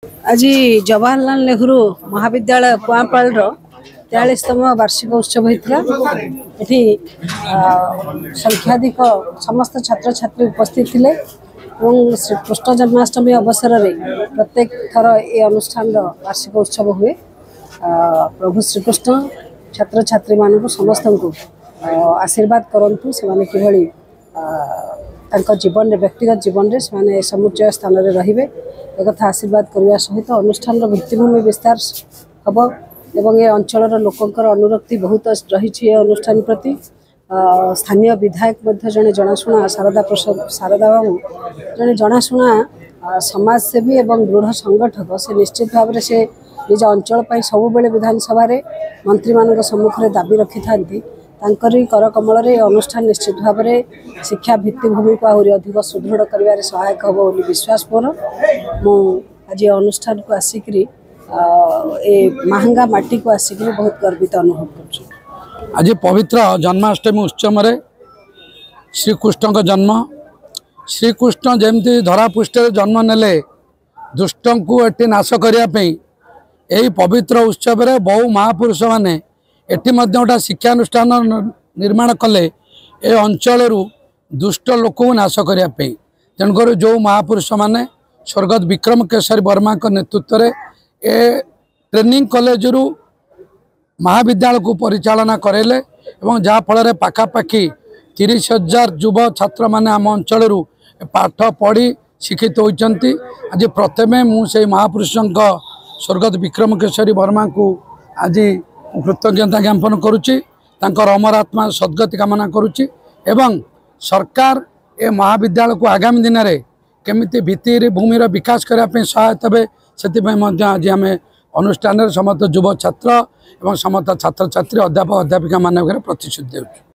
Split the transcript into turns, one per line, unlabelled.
आज जवाहरलाल नेहरू महाविद्यालय कुआपाल 43तम वार्षिक उत्सव होता ये संख्याधिक समस्त छात्र छात्री उपस्थित थे। श्री कृष्ण जन्माष्टमी अवसर में प्रत्येक थर ये अनुष्ठान वार्षिक उत्सव हुए। प्रभु श्रीकृष्ण छात्र छात्री मानक समस्त को आशीर्वाद करंतु से माने किभली जीवन व्यक्तिगत जीवन में से समुच्चय स्थान में रे एक आशीर्वाद करने सहित अनुष्ठान भित्तिभूमि विस्तार हम एवं ये अंचल लोकंर अनुरक्ति बहुत रही अनुष्ठान प्रति। स्थानीय विधायक जड़े जनाशुना शारदा बाबू जड़े जनाशुना समाजसेवी एवं दृढ़ संगठक से निश्चित भाव में से निज अंचल सब बेले विधानसभा मंत्री मान सम्मुख में दाबी रखि था कर कमल अनुष्ठान निश्चित भाव में शिक्षा भित्तिभूमि को आहरी अधिक सुदृढ़ कर सहायक हम बोली विश्वास मोर। आज अनुष्ठान को आसिक महंगा माटी को आसिक बहुत गर्वित अनुभव कर।
आज पवित्र जन्माष्टमी उत्सव में श्रीकृष्ण का जन्म श्रीकृष्ण जमती धरापृष्ठ जन्म नेले दुष्ट को ये नाश करने यही पवित्र उत्सव में बहु महापुरुष मैंने एटी गोटे शिक्षानुष्ठान निर्माण कले ए अंचल दुष्ट लोक को नाश करने तेणुकर जो महापुरुष मैंने स्वर्गत विक्रम केशरी वर्मा नेतृत्व में ए ट्रेनिंग कॉलेज रु महाविद्यालय को परिचालना करेले जहाँफल पाखापाखि 30,000 युव छात्र मैंने आम अंचल पाठ पढ़ी शिक्षित होती। आज प्रथमे मुझे महापुरुषों स्वर्गत विक्रम केशरी वर्मा को आज कृतज्ञता ज्ञापन करुच्ची अमर आत्मा सद्गति कामना करुच्ची एवं सरकार ए महाविद्यालय को आगामी दिन में केमिति भित्ति भूमिर विकास करने सहायता हे से आज आम अनुष्ठान समस्त युव छात्र एवं समस्त छात्र छात्री अध्यापक अध्यापिका मान प्रतिश्रुति देउछु।